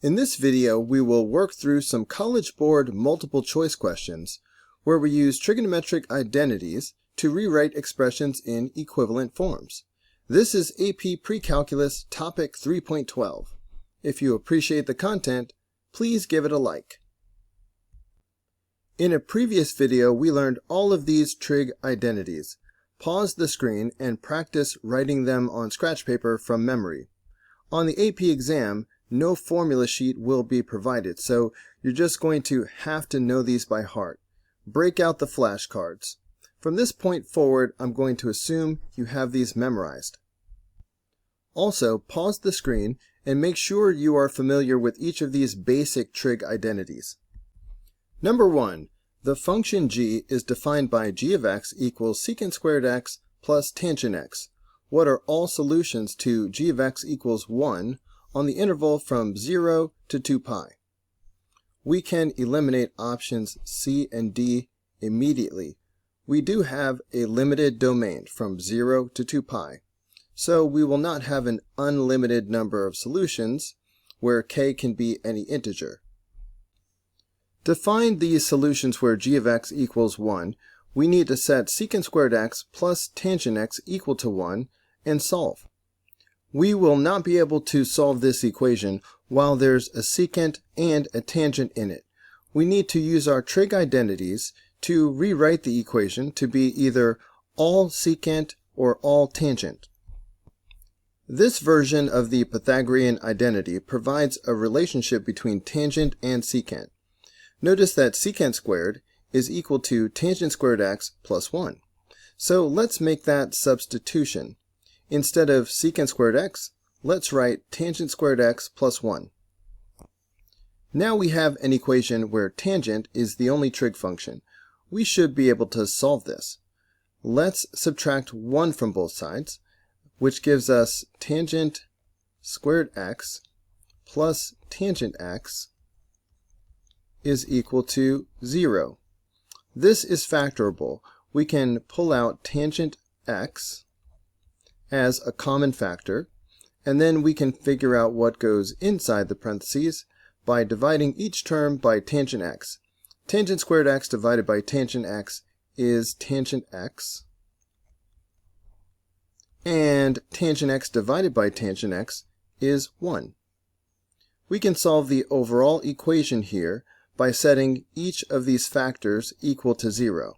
In this video, we will work through some College Board multiple choice questions where we use trigonometric identities to rewrite expressions in equivalent forms. This is AP Precalculus Topic 3.12. If you appreciate the content, please give it a like. In a previous video, we learned all of these trig identities. Pause the screen and practice writing them on scratch paper from memory. On the AP exam, no formula sheet will be provided, so you're just going to have to know these by heart. Break out the flashcards. From this point forward, I'm going to assume you have these memorized. Also, pause the screen and make sure you are familiar with each of these basic trig identities. Number 1. The function g is defined by g of x equals secant squared x plus tangent x. What are all solutions to g of x equals 1 on the interval from 0 to 2 pi? We can eliminate options C and D immediately. We do have a limited domain from 0 to 2 pi, so we will not have an unlimited number of solutions where k can be any integer. To find these solutions where g of x equals 1, we need to set secant squared x plus tangent x equal to 1 and solve. We will not be able to solve this equation while there's a secant and a tangent in it. We need to use our trig identities to rewrite the equation to be either all secant or all tangent. This version of the Pythagorean identity provides a relationship between tangent and secant. Notice that secant squared is equal to tangent squared x plus 1. So let's make that substitution. Instead of secant squared x, let's write tangent squared x plus 1. Now we have an equation where tangent is the only trig function. We should be able to solve this. Let's subtract 1 from both sides, which gives us tangent squared x plus tangent x is equal to 0. This is factorable. We can pull out tangent x as a common factor, and then we can figure out what goes inside the parentheses by dividing each term by tangent x. Tangent squared x divided by tangent x is tangent x, and tangent x divided by tangent x is 1. We can solve the overall equation here by setting each of these factors equal to 0.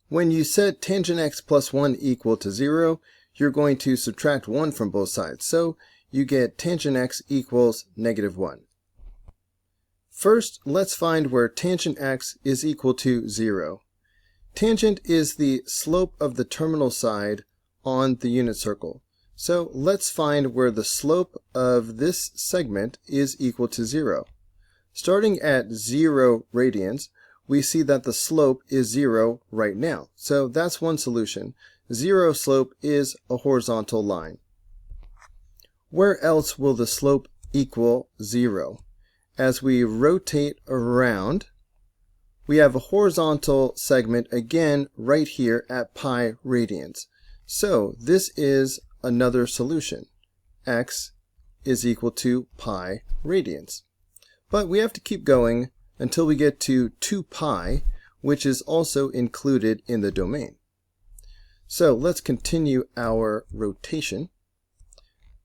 When you set tangent x plus 1 equal to 0, you're going to subtract 1 from both sides, so you get tangent x equals negative 1. First, let's find where tangent x is equal to 0. Tangent is the slope of the terminal side on the unit circle. So let's find where the slope of this segment is equal to 0. Starting at 0 radians, we see that the slope is 0 right now. So that's one solution. 0 slope is a horizontal line. Where else will the slope equal 0? As we rotate around, we have a horizontal segment again right here at pi radians. So this is another solution. X is equal to pi radians. But we have to keep going until we get to 2 pi, which is also included in the domain. So let's continue our rotation.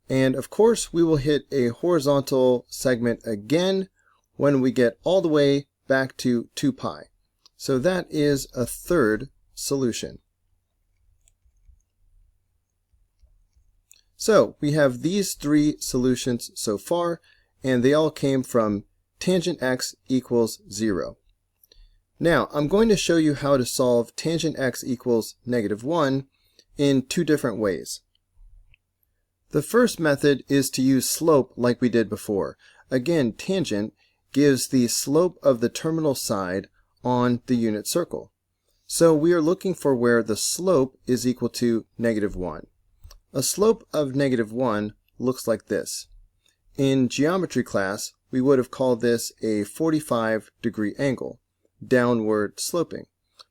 And of course, we will hit a horizontal segment again when we get all the way back to 2 pi. So that is a third solution. So we have these 3 solutions so far, and they all came from tangent x equals 0. Now, I'm going to show you how to solve tangent x equals negative 1 in 2 different ways. The first method is to use slope like we did before. Again, tangent gives the slope of the terminal side on the unit circle. So we are looking for where the slope is equal to negative 1. A slope of negative 1 looks like this. In geometry class, we would have called this a 45-degree angle, downward sloping.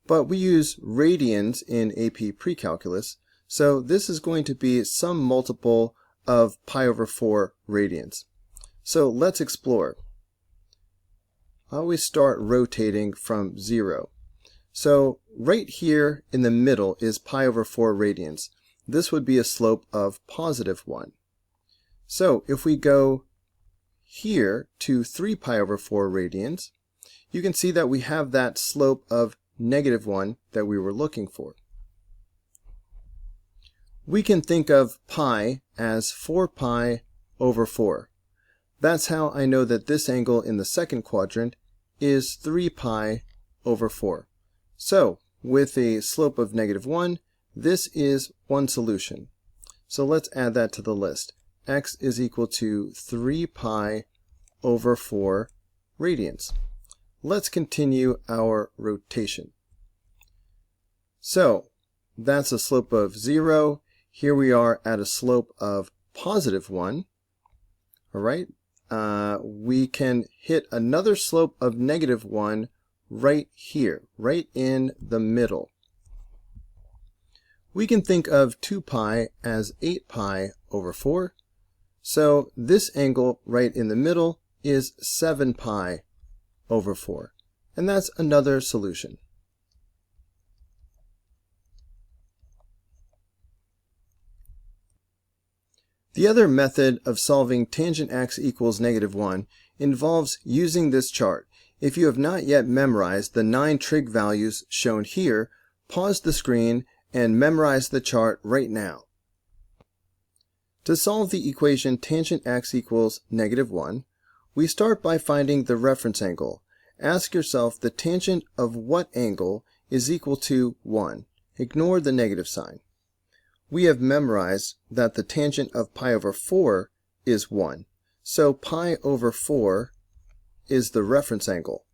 But we use radians in AP Precalculus, so this is going to be some multiple of pi over 4 radians. So let's explore. I always start rotating from 0. So right here in the middle is pi over 4 radians. This would be a slope of positive 1. So if we go here to 3 pi over 4 radians, you can see that we have that slope of negative 1 that we were looking for. We can think of pi as 4 pi over 4. That's how I know that this angle in the second quadrant is 3 pi over 4. So, with a slope of negative 1, this is one solution. So let's add that to the list. X is equal to 3 pi over 4 radians. Let's continue our rotation. So, that's a slope of 0. Here we are at a slope of positive 1. All right. We can hit another slope of negative 1 right here, right in the middle. We can think of 2 pi as 8 pi over 4. So this angle right in the middle is 7 pi over 4. And that's another solution. The other method of solving tangent x equals negative 1 involves using this chart. If you have not yet memorized the 9 trig values shown here, pause the screen and memorize the chart right now. To solve the equation tangent x equals negative 1, we start by finding the reference angle. Ask yourself the tangent of what angle is equal to 1. Ignore the negative sign. We have memorized that the tangent of pi over 4 is 1. So pi over 4 is the reference angle.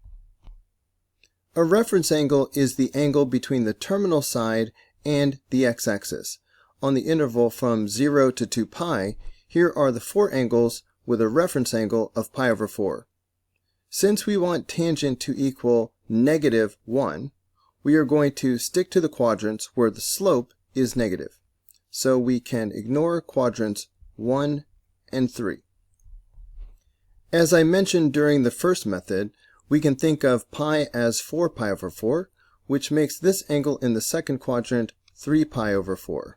A reference angle is the angle between the terminal side and the x-axis. On the interval from 0 to 2 pi, here are the 4 angles with a reference angle of pi over 4. Since we want tangent to equal negative 1, we are going to stick to the quadrants where the slope is negative. So we can ignore quadrants 1 and 3. As I mentioned during the first method, we can think of pi as 4 pi over 4, which makes this angle in the second quadrant 3 pi over 4.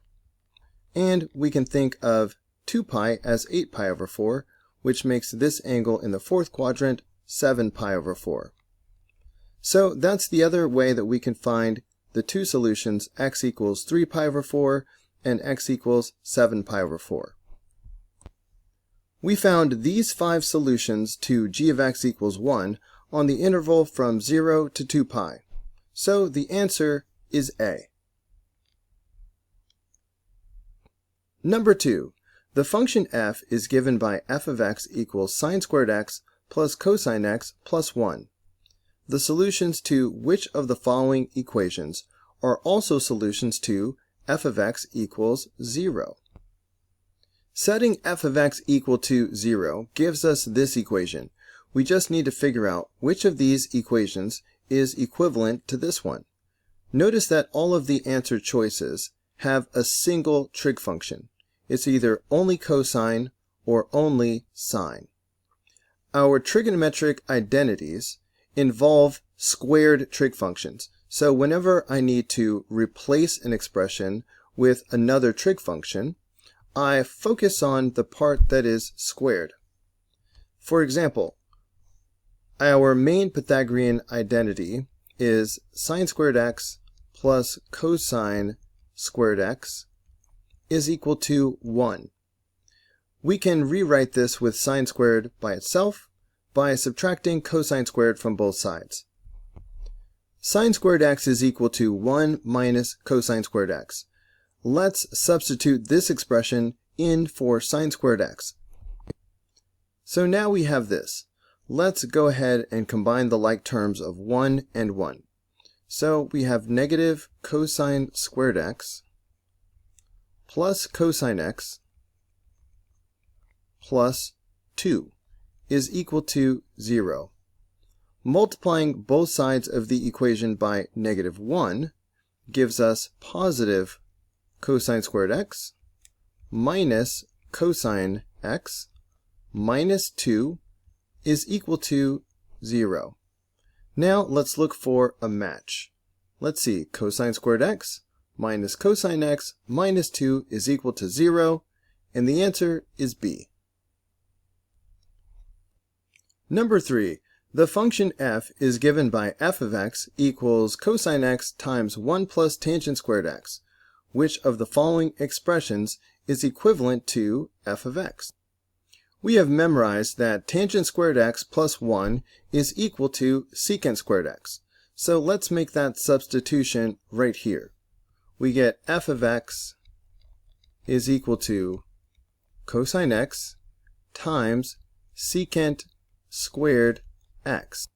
And we can think of 2 pi as 8 pi over 4, which makes this angle in the fourth quadrant 7 pi over 4. So that's the other way that we can find the two solutions, x equals 3 pi over 4 and x equals 7 pi over 4. We found these 5 solutions to g of x equals 1 on the interval from 0 to 2 pi. So the answer is A. Number 2. The function f is given by f of x equals sine squared x plus cosine x plus 1. The solutions to which of the following equations are also solutions to f of x equals 0? Setting f of x equal to 0 gives us this equation. We just need to figure out which of these equations is equivalent to this one. Notice that all of the answer choices have a single trig function. It's either only cosine or only sine. Our trigonometric identities involve squared trig functions. So whenever I need to replace an expression with another trig function, I focus on the part that is squared. For example, our main Pythagorean identity is sine squared x plus cosine squared x is equal to 1. We can rewrite this with sine squared by itself by subtracting cosine squared from both sides. Sine squared x is equal to 1 minus cosine squared x. Let's substitute this expression in for sine squared x. So now we have this. Let's go ahead and combine the like terms of 1 and 1. So we have negative cosine squared x plus cosine x plus 2 is equal to 0. Multiplying both sides of the equation by negative 1 gives us positive cosine squared x minus cosine x minus 2 is equal to 0. Now let's look for a match. Let's see, cosine squared x minus cosine x minus 2 is equal to 0, and the answer is B. Number 3. The function f is given by f of x equals cosine x times 1 plus tangent squared x. Which of the following expressions is equivalent to f of x? We have memorized that tangent squared x plus 1 is equal to secant squared x. So let's make that substitution right here. We get f of x is equal to cosine x times secant squared x.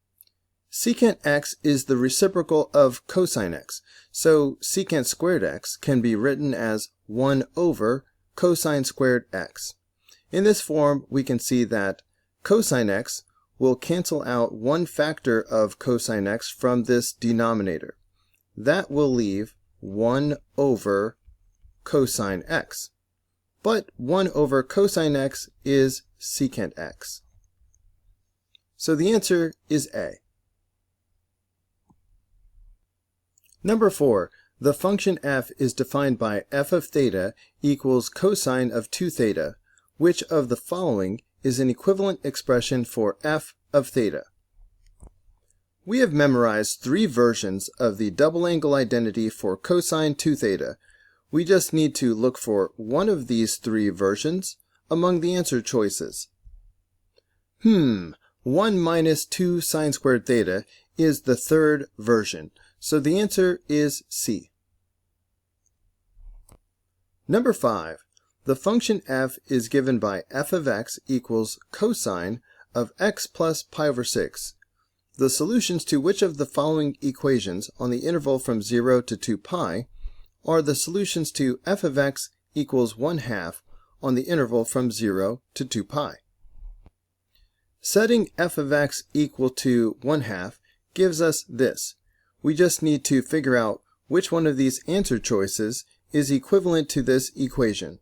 Secant x is the reciprocal of cosine x, so secant squared x can be written as 1 over cosine squared x. In this form, we can see that cosine x will cancel out one factor of cosine x from this denominator. That will leave 1 over cosine x. But 1 over cosine x is secant x. So the answer is A. Number 4. The function f is defined by f of theta equals cosine of 2 theta. Which of the following is an equivalent expression for f of theta? We have memorized 3 versions of the double angle identity for cosine 2 theta. We just need to look for one of these 3 versions among the answer choices. 1 minus 2 sine squared theta is the 3rd version, so the answer is C. Number 5. The function f is given by f of x equals cosine of x plus pi over 6. The solutions to which of the following equations on the interval from 0 to 2 pi are the solutions to f of x equals 1/2 on the interval from 0 to 2 pi? Setting f of x equal to 1/2 gives us this. We just need to figure out which one of these answer choices is equivalent to this equation.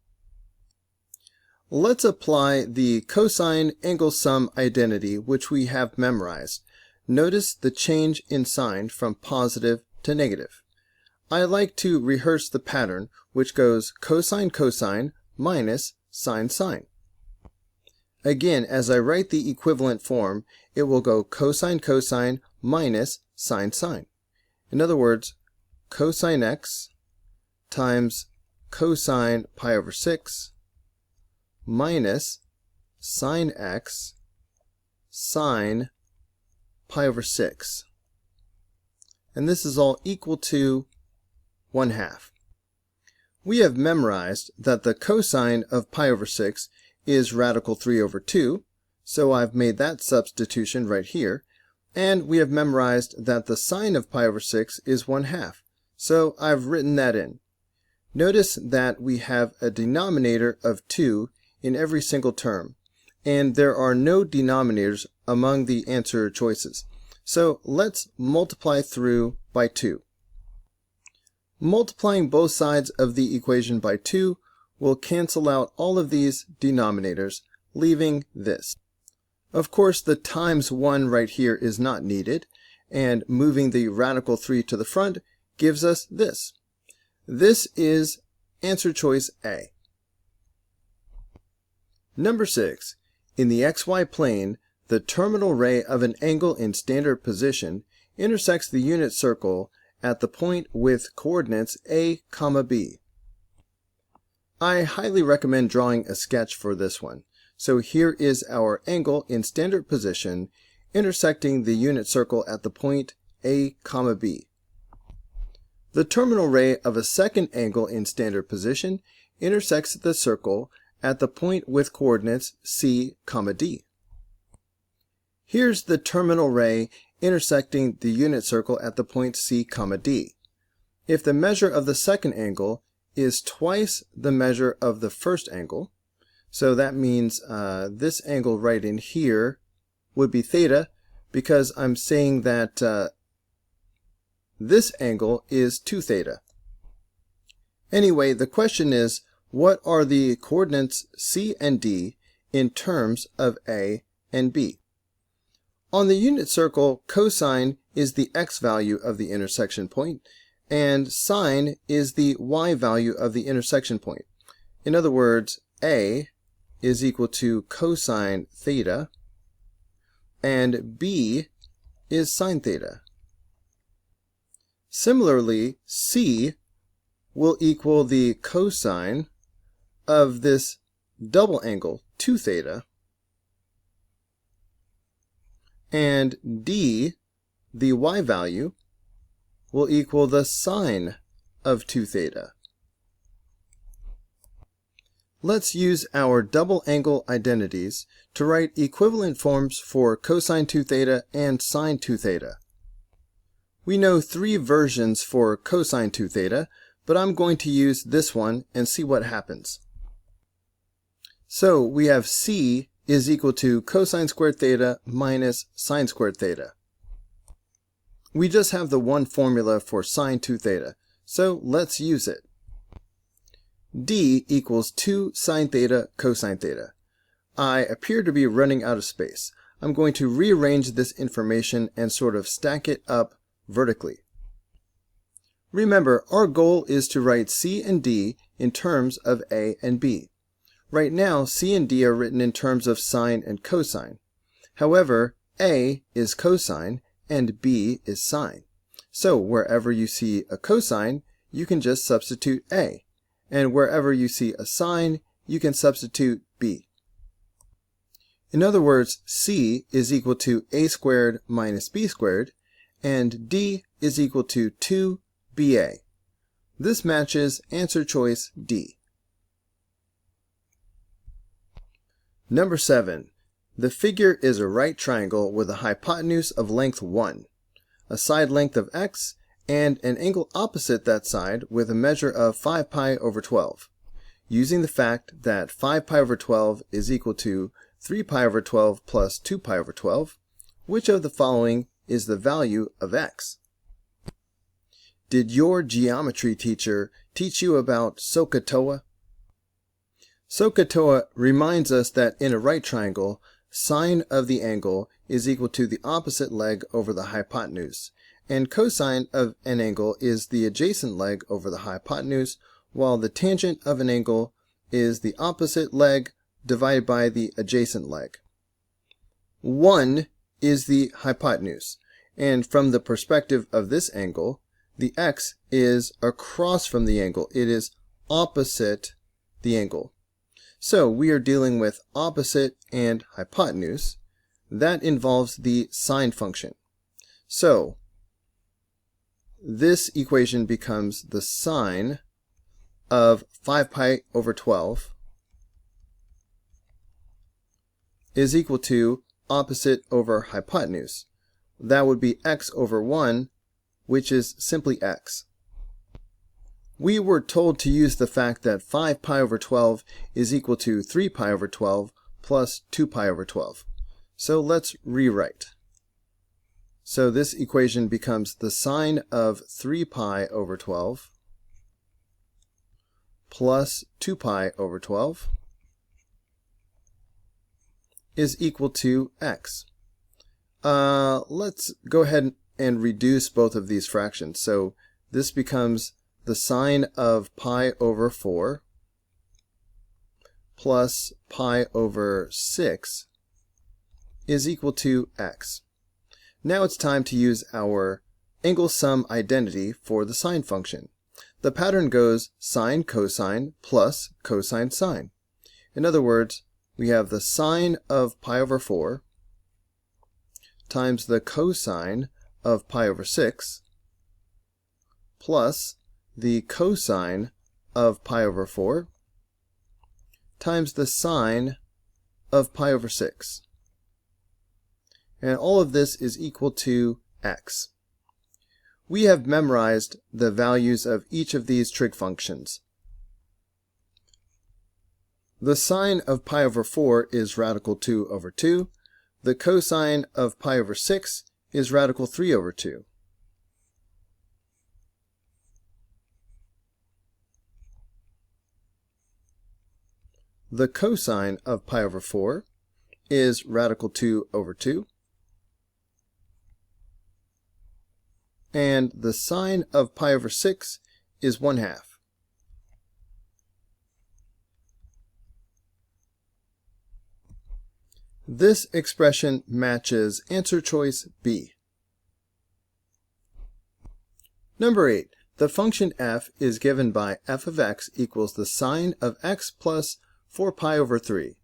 Let's apply the cosine angle sum identity which we have memorized. Notice the change in sign from positive to negative. I like to rehearse the pattern which goes cosine cosine minus sine sine. Again, as I write the equivalent form, it will go cosine cosine minus sine sine. In other words, cosine x times cosine pi over 6 minus sine x sine pi over 6. And this is all equal to 1/2. We have memorized that the cosine of pi over 6 is radical 3 over 2, so I've made that substitution right here. And we have memorized that the sine of pi over 6 is 1/2, so I've written that in. Notice that we have a denominator of 2 in every single term, and there are no denominators among the answer choices. So let's multiply through by 2. Multiplying both sides of the equation by 2 will cancel out all of these denominators, leaving this. Of course, the times 1 right here is not needed, and moving the radical 3 to the front gives us this. This is answer choice A. Number 6. In the xy plane, the terminal ray of an angle in standard position intersects the unit circle at the point with coordinates A, B. I highly recommend drawing a sketch for this one. So here is our angle in standard position intersecting the unit circle at the point A, B. The terminal ray of a second angle in standard position intersects the circle at the point with coordinates C, D. Here's the terminal ray intersecting the unit circle at the point C, D. If the measure of the second angle is twice the measure of the first angle, so that means this angle right in here would be theta, because I'm saying that this angle is 2 theta. Anyway, the question is, what are the coordinates C and D in terms of a and b. On the unit circle, cosine is the x value of the intersection point, and sine is the y value of the intersection point. In other words, a is equal to cosine theta, and b is sine theta. Similarly, c will equal the cosine of this double angle 2 theta, and d, the y value, will equal the sine of 2 theta. Let's use our double angle identities to write equivalent forms for cosine 2 theta and sine 2 theta. We know 3 versions for cosine 2 theta, but I'm going to use this one and see what happens. So we have c is equal to cosine squared theta minus sine squared theta. We just have the one formula for sine 2 theta, so let's use it. D equals 2 sine theta cosine theta. I appear to be running out of space. I'm going to rearrange this information and sort of stack it up vertically. Remember, our goal is to write c and d in terms of a and b. Right now, c and d are written in terms of sine and cosine. However, a is cosine and b is sine. So wherever you see a cosine, you can just substitute a. And wherever you see a sine, you can substitute b. In other words, c is equal to a squared minus b squared, and d is equal to 2ba. This matches answer choice D. Number 7. The figure is a right triangle with a hypotenuse of length 1, a side length of x, and an angle opposite that side with a measure of 5 pi over 12. Using the fact that 5 pi over 12 is equal to 3 pi over 12 plus 2 pi over 12, which of the following is the value of x? Did your geometry teacher teach you about SOHCAHTOA? SOHCAHTOA reminds us that in a right triangle, sine of the angle is equal to the opposite leg over the hypotenuse, and cosine of an angle is the adjacent leg over the hypotenuse, while the tangent of an angle is the opposite leg divided by the adjacent leg. 1 is the hypotenuse, and from the perspective of this angle, the x is across from the angle. It is opposite the angle. So we are dealing with opposite and hypotenuse. That involves the sine function. So this equation becomes the sine of 5 pi over 12 is equal to opposite over hypotenuse. That would be x over 1, which is simply x. We were told to use the fact that 5 pi over 12 is equal to 3 pi over 12 plus 2 pi over 12. So let's rewrite. So this equation becomes the sine of 3 pi over 12 plus 2 pi over 12 is equal to x. Let's go ahead and reduce both of these fractions. So this becomes the sine of pi over 4 plus pi over 6 is equal to x. Now it's time to use our angle sum identity for the sine function. The pattern goes sine cosine plus cosine sine. In other words, we have the sine of pi over 4 times the cosine of pi over 6 plus the cosine of pi over 4 times the sine of pi over 6. And all of this is equal to x. We have memorized the values of each of these trig functions. The sine of pi over 4 is radical 2 over 2. The cosine of pi over 6 is radical 3 over 2. the cosine of pi over 4 is radical 2 over 2. And the sine of pi over 6 is 1/2. This expression matches answer choice B. Number 8. The function f is given by f of x equals the sine of x plus 4 pi over 3.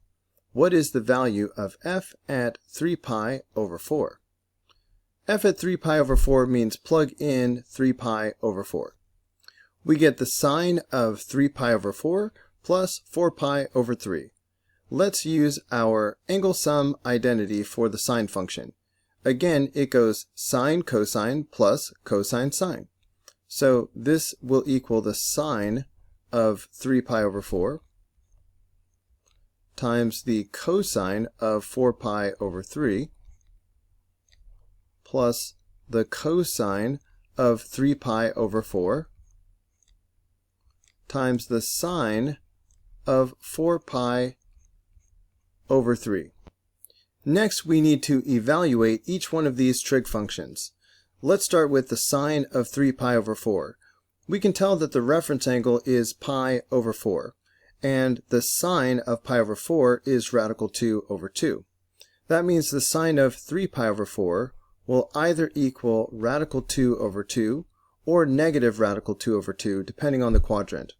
What is the value of f at 3 pi over 4? F at 3 pi over 4 means plug in 3 pi over 4. We get the sine of 3 pi over 4 plus 4 pi over 3. Let's use our angle sum identity for the sine function. Again, it goes sine cosine plus cosine sine. So this will equal the sine of 3 pi over 4 times the cosine of 4 pi over 3 plus the cosine of 3 pi over 4 times the sine of 4 pi over 3. Next, we need to evaluate each one of these trig functions. Let's start with the sine of 3 pi over 4. We can tell that the reference angle is pi over 4, and the sine of pi over 4 is radical 2 over 2. That means the sine of 3 pi over 4 will either equal radical 2 over 2 or negative radical 2 over 2, depending on the quadrant.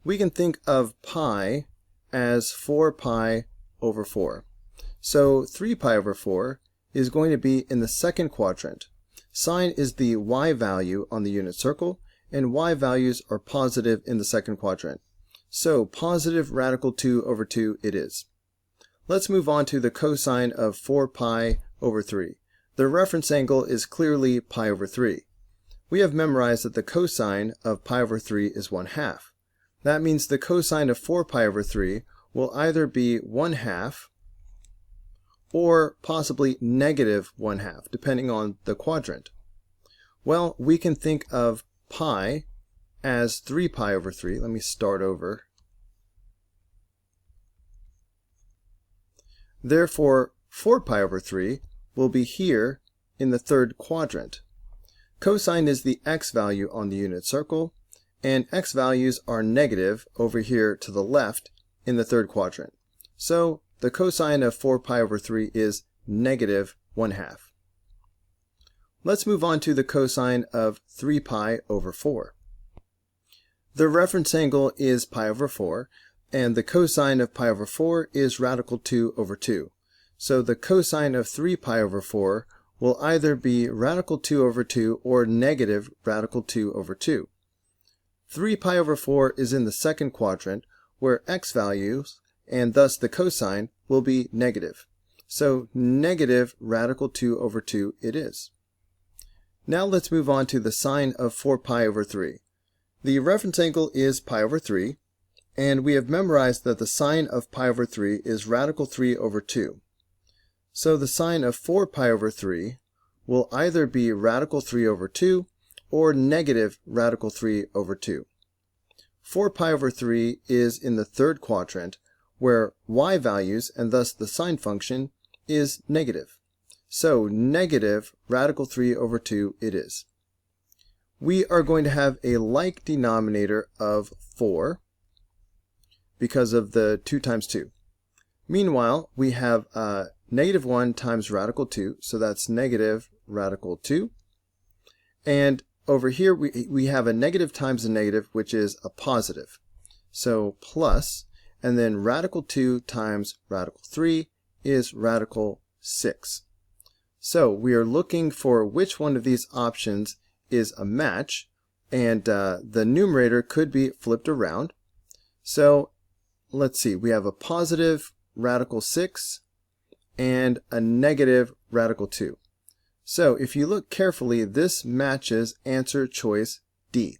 We can think of pi as 4 pi over 4. So 3 pi over 4 is going to be in the second quadrant. Sine is the y value on the unit circle, and y values are positive in the second quadrant. So positive radical 2 over 2 it is. Let's move on to the cosine of 4 pi over 3. The reference angle is clearly pi over 3. We have memorized that the cosine of pi over 3 is 1/2. That means the cosine of 4 pi over 3 will either be 1/2 or possibly negative 1/2, depending on the quadrant. Well, we can think of pi as 3 pi over 3. Let me start over. Therefore, 4 pi over 3 will be here in the third quadrant. Cosine is the x value on the unit circle, and x values are negative over here to the left in the third quadrant. So the cosine of 4 pi over 3 is negative 1/2. Let's move on to the cosine of 3 pi over 4. The reference angle is pi over 4, and the cosine of pi over 4 is radical 2 over 2. So the cosine of 3 pi over 4 will either be radical 2 over 2 or negative radical 2 over 2. 3 pi over 4 is in the second quadrant, where x values, and thus the cosine, will be negative. So negative radical 2 over 2 it is. Now let's move on to the sine of 4 pi over 3. The reference angle is pi over 3, and we have memorized that the sine of pi over 3 is radical 3 over 2. So the sine of 4 pi over 3 will either be radical 3 over 2 or negative radical 3 over 2. 4 pi over 3 is in the third quadrant, where y values, and thus the sine function, is negative. So negative radical 3 over 2 it is. We are going to have a like denominator of 4 because of the 2 times 2. Meanwhile, we have negative 1 times radical 2, so that's negative radical 2. And over here we have a negative times a negative, which is a positive. So plus, and then radical 2 times radical 3 is radical 6. So we are looking for which one of these options is a match, and the numerator could be flipped around. So let's see, we have a positive radical 6 and a negative radical 2. So if you look carefully, this matches answer choice D.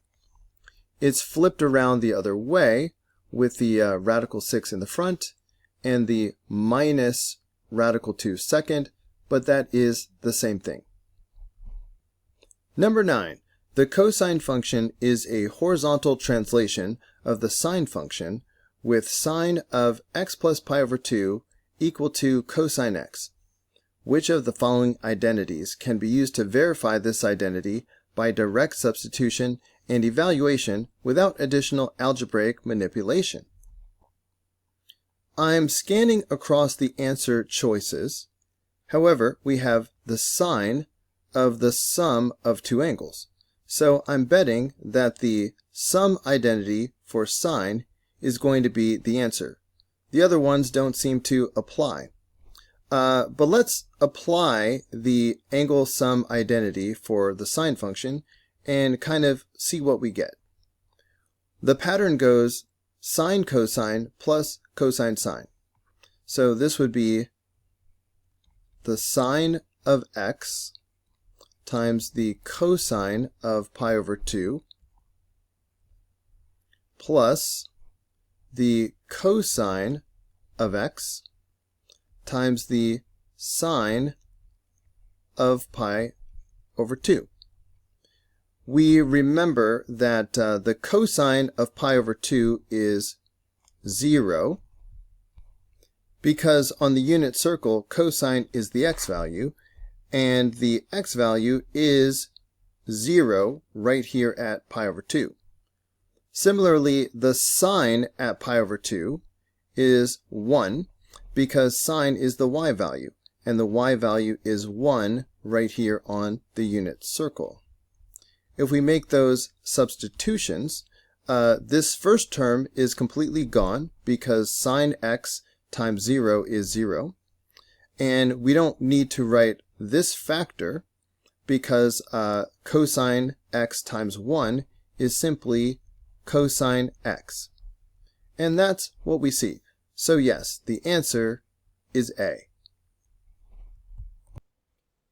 It's flipped around the other way with the radical 6 in the front and the minus radical 2 second, but that is the same thing. Number 9. The cosine function is a horizontal translation of the sine function, with sine of x plus pi over 2 equal to cosine x. Which of the following identities can be used to verify this identity by direct substitution and evaluation without additional algebraic manipulation? I'm scanning across the answer choices. However, we have the sine of the sum of two angles. So I'm betting that the sum identity for sine is going to be the answer. The other ones don't seem to apply. But let's apply the angle sum identity for the sine function and kind of see what we get. The pattern goes sine cosine plus cosine sine. So this would be the sine of x times the cosine of pi over 2 plus the cosine of x times the sine of pi over 2. We remember that the cosine of pi over 2 is 0 because on the unit circle cosine is the x value and the x value is 0 right here at pi over 2. Similarly, the sine at pi over 2 is 1 because sine is the y value, and the y value is 1 right here on the unit circle. If we make those substitutions, this first term is completely gone because sine x times 0 is 0. And we don't need to write this factor because cosine x times 1 is simply cosine x. And that's what we see. So yes, the answer is A.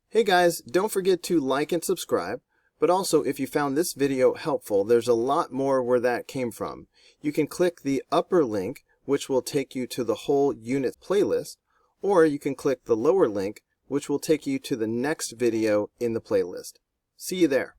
Hey guys, don't forget to like and subscribe. But also, if you found this video helpful, there's a lot more where that came from. You can click the upper link, which will take you to the whole unit playlist, or you can click the lower link, which will take you to the next video in the playlist. See you there.